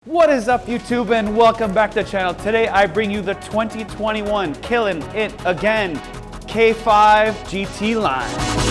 What is up, YouTube, and welcome back to the channel. Today I bring you the 2021 Killing It Again K5 GT line.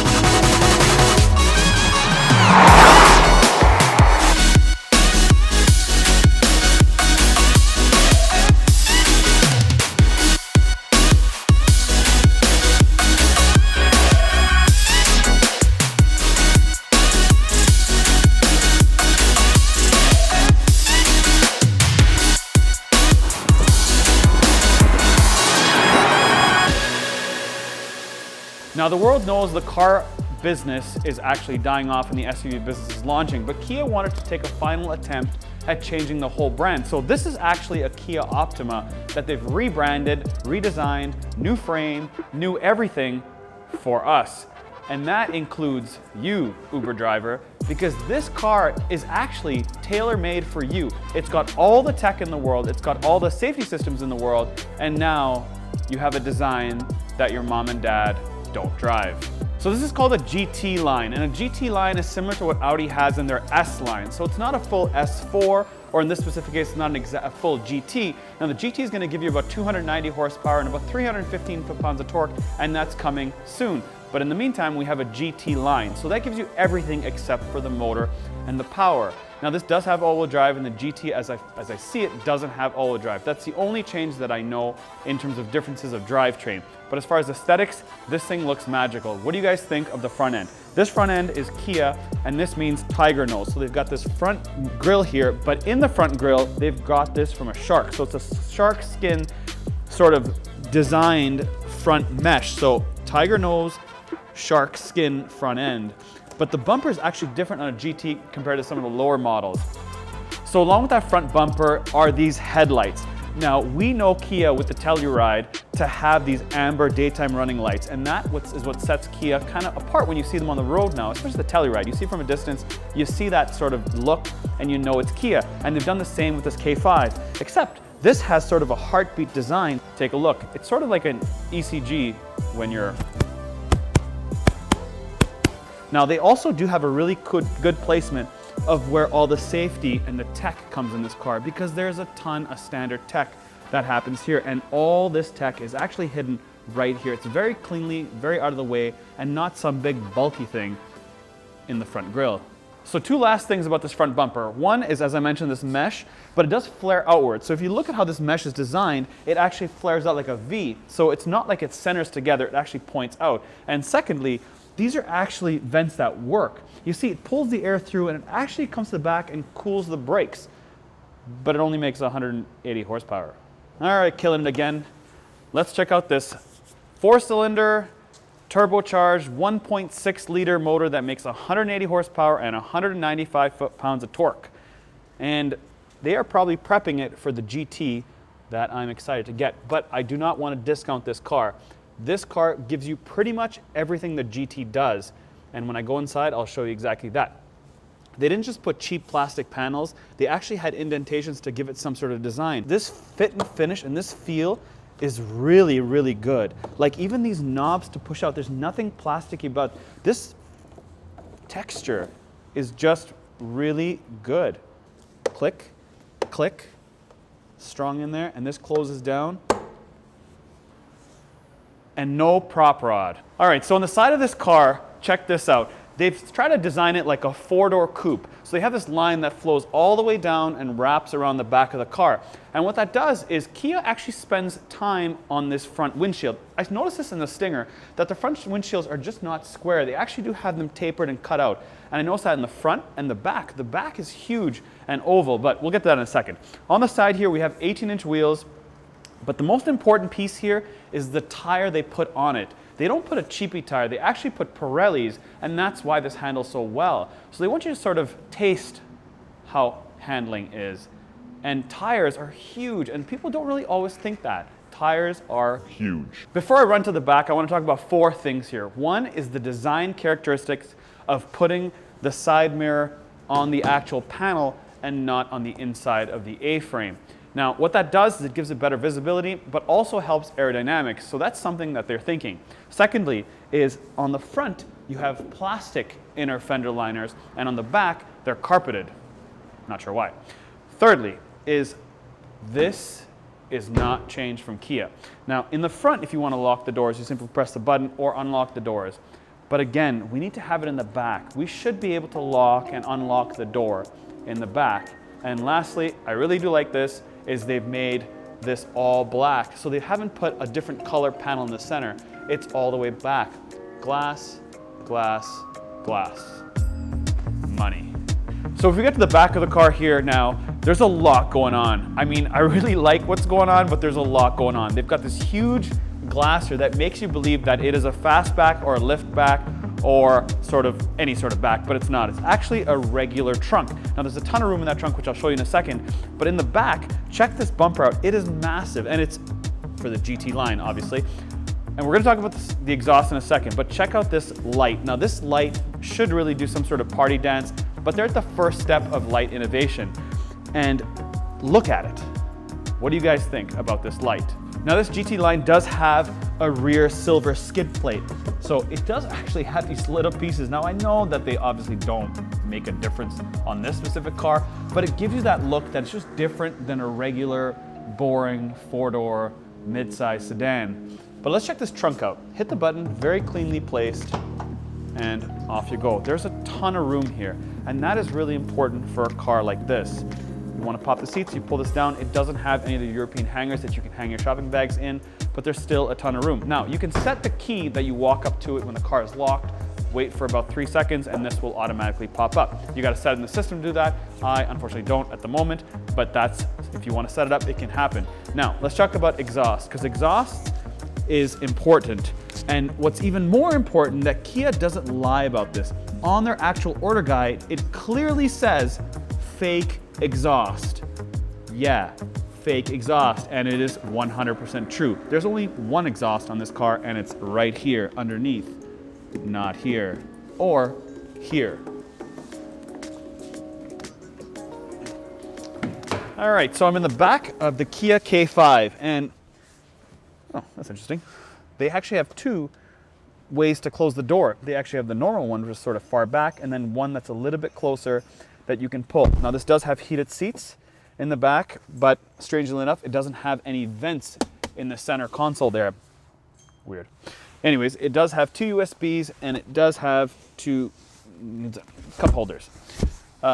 Now, the world knows the car business is actually dying off and the SUV business is launching, but Kia wanted to take a final attempt at changing the whole brand. So this is actually a Kia Optima that they've rebranded, redesigned, new frame, new everything for us. And that includes you, Uber driver, because this car is actually tailor-made for you. It's got all the tech in the world, it's got all the safety systems in the world, and now you have a design that your mom and dad don't drive. So this is called a GT line, and a GT line is similar to what Audi has in their S line. So it's not a full S4, or in this specific case, not a full GT. Now the GT is going to give you about 290 horsepower and about 315 foot-pounds of torque, and that's coming soon. But in the meantime, we have a GT line. So that gives you everything except for the motor and the power. Now this does have all-wheel drive, and the GT, as I see it, doesn't have all-wheel drive. That's the only change that I know in terms of differences of drivetrain. But as far as aesthetics, this thing looks magical. What do you guys think of the front end? This front end is Kia, and this means tiger nose. So they've got this front grille here, but in the front grille, they've got this from a shark. So it's a shark skin sort of designed front mesh. So tiger nose, shark skin front end. But the bumper is actually different on a GT compared to some of the lower models. So along with that front bumper are these headlights. Now, we know Kia with the Telluride to have these amber daytime running lights, and that is what sets Kia kind of apart when you see them on the road now, especially the Telluride. You see from a distance, you see that sort of look, and you know it's Kia. And they've done the same with this K5, except this has sort of a heartbeat design. Take a look. It's sort of like an ECG when you're... Now, they also do have a really good placement of where all the safety and the tech comes in this car, because there's a ton of standard tech that happens here, and all this tech is actually hidden right here. It's very cleanly, very out of the way, and not some big bulky thing in the front grille. So two last things about this front bumper. One is, as I mentioned, this mesh, but it does flare outward. So if you look at how this mesh is designed, it actually flares out like a V. So it's not like it centers together, it actually points out. And secondly, these are actually vents that work. You see, it pulls the air through and it actually comes to the back and cools the brakes, but it only makes 180 horsepower. All right, killing it again. Let's check out this 4-cylinder, turbocharged 1.6 liter motor that makes 180 horsepower and 195 foot-pounds of torque. And they are probably prepping it for the GT that I'm excited to get, but I do not want to discount this car. This car gives you pretty much everything the GT does, and when I go inside, I'll show you exactly that. They didn't just put cheap plastic panels, they actually had indentations to give it some sort of design. This fit and finish and this feel is really, really good. Like even these knobs to push out, there's nothing plasticky about this. Texture is just really good. Click, click, strong in there, and this closes down. And no prop rod. All right, so on the side of this car, check this out. They've tried to design it like a 4-door coupe. So they have this line that flows all the way down and wraps around the back of the car. And what that does is Kia actually spends time on this front windshield. I noticed this in the Stinger, that the front windshields are just not square. They actually do have them tapered and cut out. And I noticed that in the front and the back. The back is huge and oval, but we'll get to that in a second. On the side here, we have 18-inch wheels. But the most important piece here is the tire they put on it. They don't put a cheapy tire, they actually put Pirellis, and that's why this handles so well. So they want you to sort of taste how handling is. And tires are huge, and people don't really always think that. Tires are huge. Before I run to the back, I want to talk about 4 things here. One is the design characteristics of putting the side mirror on the actual panel and not on the inside of the A-frame. Now, what that does is it gives it better visibility, but also helps aerodynamics. So that's something that they're thinking. Secondly, is on the front, you have plastic inner fender liners, and on the back, they're carpeted. Not sure why. Thirdly, this is not changed from Kia. Now, in the front, if you want to lock the doors, you simply press the button or unlock the doors. But again, we need to have it in the back. We should be able to lock and unlock the door in the back. And lastly, I really do like this, is they've made this all black. So they haven't put a different color panel in the center. It's all the way back. Glass, glass, glass. Money. So if we get to the back of the car here now, there's a lot going on. I mean, I really like what's going on, but there's a lot going on. They've got this huge glass here that makes you believe that it is a fastback or a liftback or sort of any sort of back, but it's not. It's actually a regular trunk. Now there's a ton of room in that trunk, which I'll show you in a second, but in the back, check this bumper out. It is massive, and it's for the GT line, obviously. And we're gonna talk about the exhaust in a second, but check out this light. Now this light should really do some sort of party dance, but they're at the first step of light innovation. And look at it. What do you guys think about this light? Now this GT line does have a rear silver skid plate. So it does actually have these lit up pieces. Now I know that they obviously don't make a difference on this specific car, but it gives you that look that's just different than a regular, boring four-door mid-size sedan. But let's check this trunk out. Hit the button, very cleanly placed, and off you go. There's a ton of room here, and that is really important for a car like this. You want to pop the seats, you pull this down. It doesn't have any of the European hangers that you can hang your shopping bags in, but there's still a ton of room. Now, you can set the key that you walk up to it when the car is locked, wait for about 3 seconds, and this will automatically pop up. You got to set it in the system to do that. I unfortunately don't at the moment, but that's, if you want to set it up, it can happen. Now, let's talk about exhaust, because exhaust is important. And what's even more important, that Kia doesn't lie about this. On their actual order guide, it clearly says fake exhaust. Yeah, fake exhaust, and it is 100% true. There's only one exhaust on this car, and it's right here underneath, not here or here. All right, so I'm in the back of the Kia K5, and oh, that's interesting. They actually have two ways to close the door. They actually have the normal one, which is sort of far back, and then one that's a little bit closer that you can pull. Now this does have heated seats in the back, but strangely enough, it doesn't have any vents in the center console there. Weird. Anyways, it does have 2 USBs, and it does have 2 cup holders.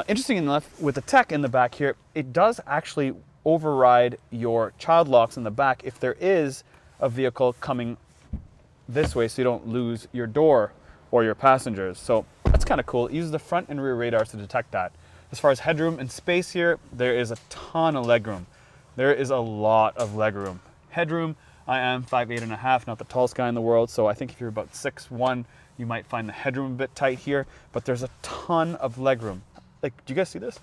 Interesting enough, with the tech in the back here, it does actually override your child locks in the back if there is a vehicle coming this way, so you don't lose your door or your passengers. So that's kind of cool. It uses the front and rear radars to detect that. As far as headroom and space here, there is a ton of legroom. There is a lot of legroom. Headroom, I am 5'8.5", not the tallest guy in the world, so I think if you're about 6'1", you might find the headroom a bit tight here, but there's a ton of legroom. Like, do you guys see this?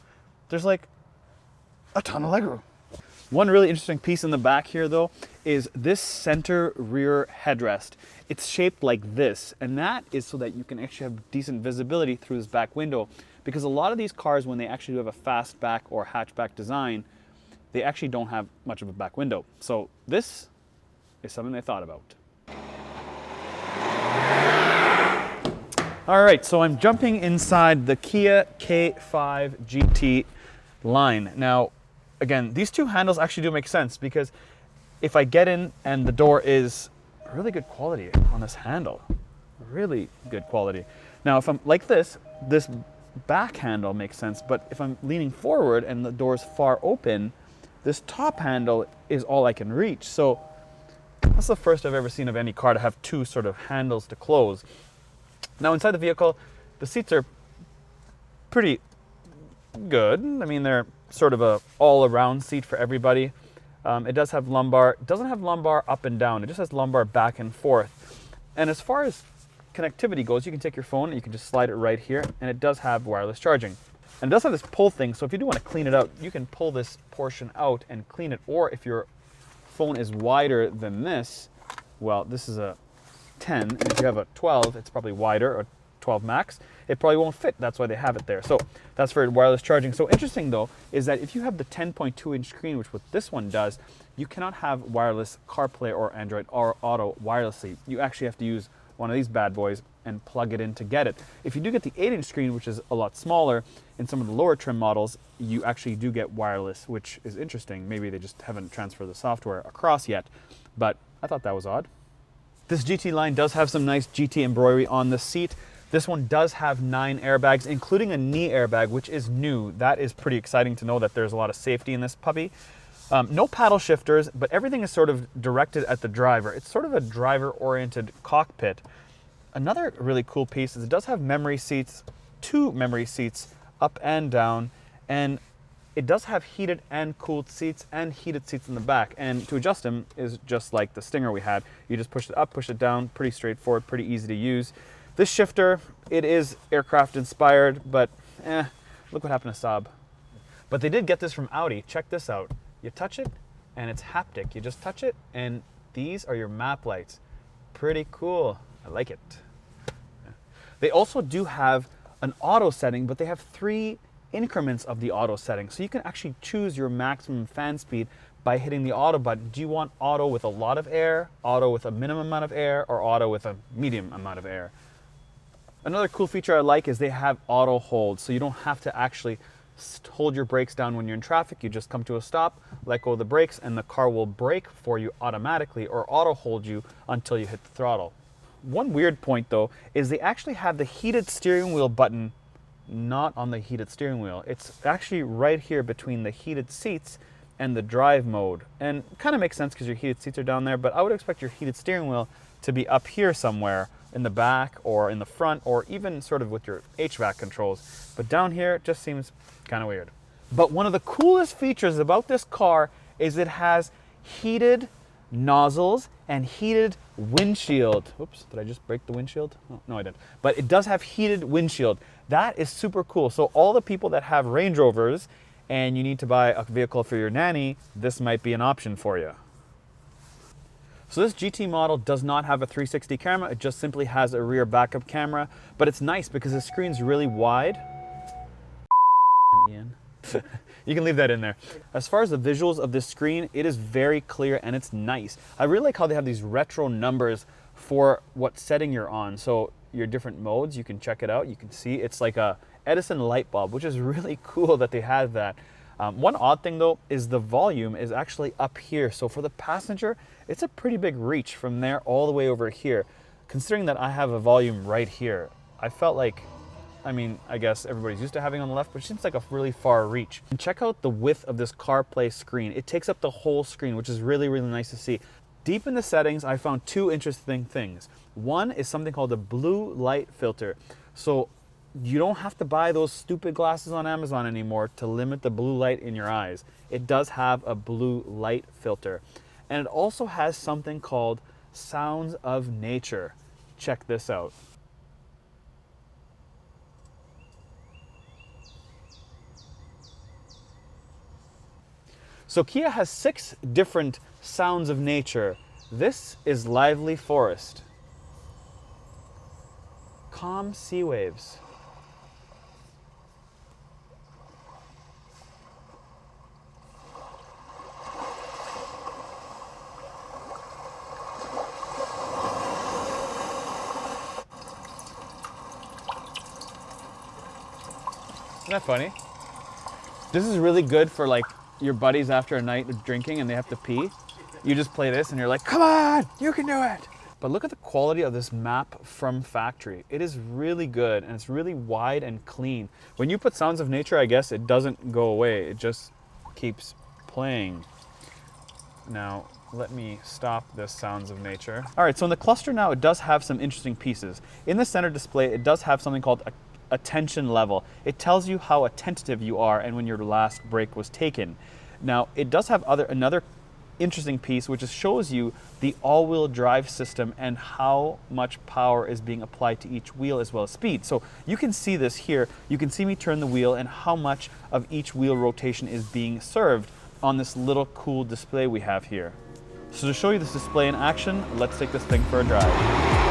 There's like a ton of legroom. One really interesting piece in the back here though is this center rear headrest. It's shaped like this, and that is so that you can actually have decent visibility through this back window, because a lot of these cars, when they actually have a fastback or hatchback design, they actually don't have much of a back window. So this is something they thought about. All right, so I'm jumping inside the Kia K5 GT line. Now, again, these two handles actually do make sense, because if I get in and the door is really good quality on this handle, really good quality. Now, if I'm like this back handle makes sense, but if I'm leaning forward and the door's far open, this top handle is all I can reach. So that's the first I've ever seen of any car to have two sort of handles to close. Now inside the vehicle, the seats are pretty good. I mean, they're sort of a all-around seat for everybody. It does have lumbar. It doesn't have lumbar up and down. It just has lumbar back and forth. And as far as connectivity goes, you can take your phone and you can just slide it right here, and it does have wireless charging. And it does have this pull thing, so if you do want to clean it out, you can pull this portion out and clean it. Or if your phone is wider than this, well, this is a 10, and if you have a 12, it's probably wider, or 12 max, it probably won't fit. That's why they have it there. So that's for wireless charging. So interesting though, is that if you have the 10.2-inch screen, which what this one does, you cannot have wireless CarPlay or Android or Auto wirelessly. You actually have to use one of these bad boys and plug it in to get it. If you do get the 8-inch screen, which is a lot smaller, in some of the lower trim models, you actually do get wireless, which is interesting. Maybe they just haven't transferred the software across yet, but I thought that was odd. This GT line does have some nice GT embroidery on the seat. This one does have 9 airbags, including a knee airbag, which is new. That is pretty exciting to know that there's a lot of safety in this puppy. No paddle shifters, but everything is sort of directed at the driver. It's sort of a driver-oriented cockpit. Another really cool piece is it does have memory seats, 2 memory seats, up and down, and it does have heated and cooled seats and heated seats in the back. And to adjust them is just like the Stinger we had. You just push it up, push it down, pretty straightforward, pretty easy to use. This shifter, it is aircraft inspired, but look what happened to Saab. But they did get this from Audi. Check this out. You touch it and it's haptic. You just touch it and these are your map lights. Pretty cool. I like it. They also do have an auto setting, but they have 3 increments of the auto setting. So you can actually choose your maximum fan speed by hitting the auto button. Do you want auto with a lot of air, auto with a minimum amount of air, or auto with a medium amount of air? Another cool feature I like is they have auto hold, so you don't have to actually hold your brakes down when you're in traffic. You just come to a stop, let go of the brakes, and the car will brake for you automatically or auto hold you until you hit the throttle. One weird point though is they actually have the heated steering wheel button not on the heated steering wheel. It's actually right here between the heated seats and the drive mode. And kind of makes sense because your heated seats are down there, but I would expect your heated steering wheel to be up here somewhere in the back or in the front, or even sort of with your HVAC controls. But down here, it just seems kind of weird. But one of the coolest features about this car is it has heated nozzles and heated windshield. Oops, did I just break the windshield? Oh, no, I didn't. But it does have heated windshield. That is super cool. So all the people that have Range Rovers and you need to buy a vehicle for your nanny, this might be an option for you. So this GT model does not have a 360 camera. It just simply has a rear backup camera, but it's nice because the screen's really wide. Ian. You can leave that in there. As far as the visuals of this screen, it is very clear and it's nice. I really like how they have these retro numbers for what setting you're on. So your different modes, you can check it out. You can see it's like a Edison light bulb, which is really cool that they have that. One odd thing though is the volume is actually up here. So for the passenger, it's a pretty big reach from there all the way over here. Considering that I have a volume right here, I felt like, I mean, I guess everybody's used to having on the left, but it seems like a really far reach. And check out the width of this CarPlay screen. It takes up the whole screen, which is really, really nice to see. Deep in the settings, I found 2 interesting things. One is something called a blue light filter. So you don't have to buy those stupid glasses on Amazon anymore to limit the blue light in your eyes. It does have a blue light filter. And it also has something called sounds of nature. Check this out. So Kia has 6 different sounds of nature. This is lively forest. Calm sea waves. Isn't that funny? This is really good for like your buddies after a night of drinking and they have to pee. You just play this and you're like, come on, you can do it. But look at the quality of this map from factory. It is really good and it's really wide and clean. When you put sounds of nature, I guess it doesn't go away. It just keeps playing. Now, let me stop this sounds of nature. All right, so in the cluster now, it does have some interesting pieces. In the center display, it does have something called a attention level. It tells you how attentive you are and when your last break was taken. Now, it does have another interesting piece, which shows you the all-wheel drive system and how much power is being applied to each wheel as well as speed. So you can see this here. You can see me turn the wheel and how much of each wheel rotation is being served on this little cool display we have here. So to show you this display in action, let's take this thing for a drive.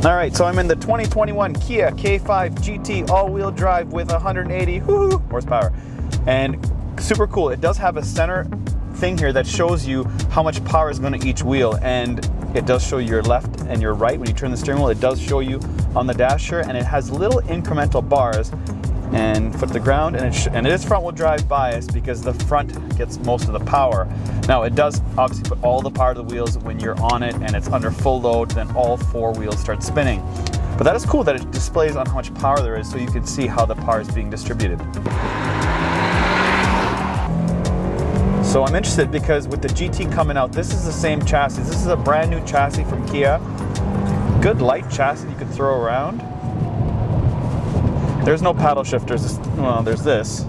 All right, so I'm in the 2021 Kia K5 GT all-wheel drive with 180 horsepower. And super cool, it does have a center thing here that shows you how much power is going to each wheel, and it does show your left and your right. When you turn the steering wheel, it does show you on the dash here, and it has little incremental bars. And foot to the ground, and it is front wheel drive bias because the front gets most of the power. Now it does obviously put all the power to the wheels when you're on it and it's under full load, then all 4 wheels start spinning. But that is cool that it displays on how much power there is so you can see how the power is being distributed. So I'm interested because with the GT coming out, this is the same chassis. This is a brand new chassis from Kia. Good light chassis you could throw around. There's no paddle shifters. Well, there's this.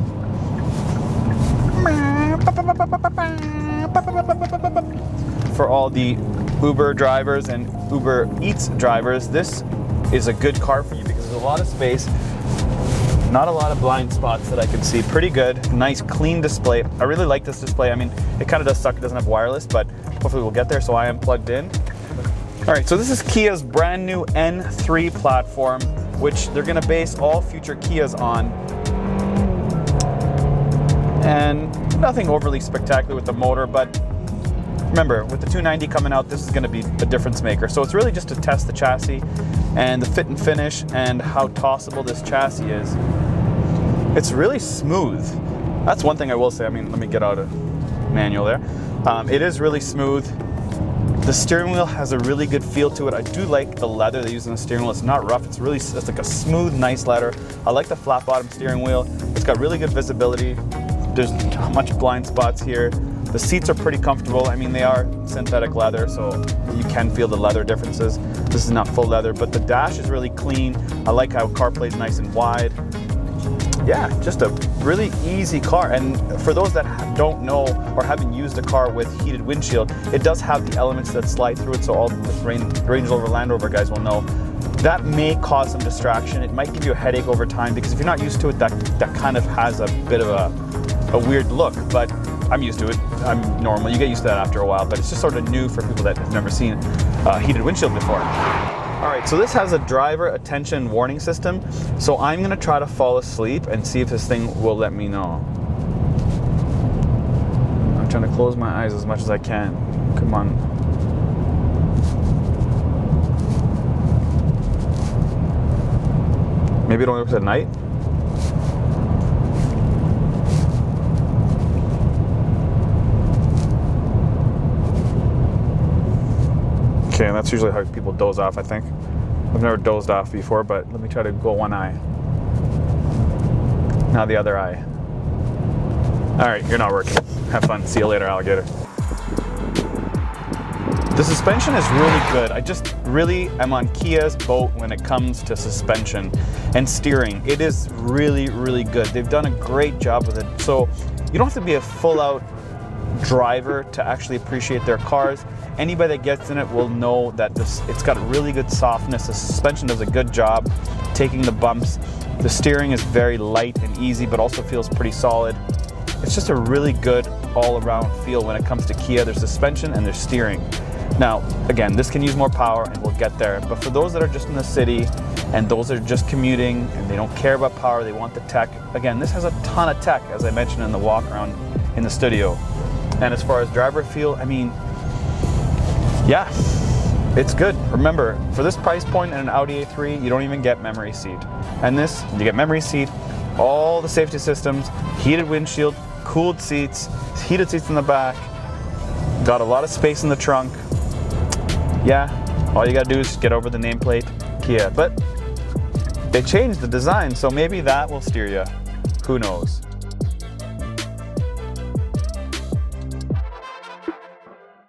For all the Uber drivers and Uber Eats drivers, this is a good car for you because there's a lot of space, not a lot of blind spots that I can see. Pretty good, nice clean display. I really like this display. I mean, it kind of does suck it doesn't have wireless, but hopefully we'll get there, so I am plugged in. All right, so this is Kia's brand new N3 platform, which they're gonna base all future Kias on. And nothing overly spectacular with the motor, but remember, with the 290 coming out, this is gonna be a difference maker. So it's really just to test the chassis and the fit and finish and how tossable this chassis is. It's really smooth. That's one thing I will say. I mean, let me get out a manual there. It is really smooth. The steering wheel has a really good feel to it. I do like the leather they use in the steering wheel. It's not rough. It's like a smooth, nice leather. I like the flat bottom steering wheel. It's got really good visibility. There's not much blind spots here. The seats are pretty comfortable. I mean, they are synthetic leather, so you can feel the leather differences. This is not full leather, but the dash is really clean. I like how CarPlay is nice and wide. Yeah, just a really easy car. And for those that don't know or haven't used a car with heated windshield, it does have the elements that slide through it, so all the Range Rover, Land Rover guys will know. That may cause some distraction. It might give you a headache over time because if you're not used to it, that kind of has a bit of a weird look, but I'm used to it. I'm normal. You get used to that after a while, but it's just sort of new for people that have never seen heated windshield before. All right, so this has a driver attention warning system. So I'm gonna try to fall asleep and see if this thing will let me know. I'm trying to close my eyes as much as I can. Come on. Maybe it only works at night? Okay, that's usually how people doze off, I think. I've never dozed off before, but let me try to go one eye. Now the other eye. All right, you're not working. Have fun. See you later, alligator. The suspension is really good. I just really am on Kia's boat when it comes to suspension and steering. It is really, really good. They've done a great job with it. So you don't have to be a full-out driver to actually appreciate their cars. Anybody that gets in it will know that it's got really good softness. The suspension does a good job taking the bumps. The steering is very light and easy, but also feels pretty solid. It's just a really good all-around feel when it comes to Kia. Their suspension and their steering. Now, again, this can use more power and we'll get there. But for those that are just in the city and those that are just commuting and they don't care about power, they want the tech. Again, this has a ton of tech, as I mentioned in the walk around in the studio. And as far as driver feel, I mean, yeah, it's good. Remember, for this price point in an Audi A3, you don't even get memory seat. And this, you get memory seat, all the safety systems, heated windshield, cooled seats, heated seats in the back, got a lot of space in the trunk. Yeah, all you gotta do is get over the nameplate, Kia. But they changed the design, so maybe that will steer you. Who knows?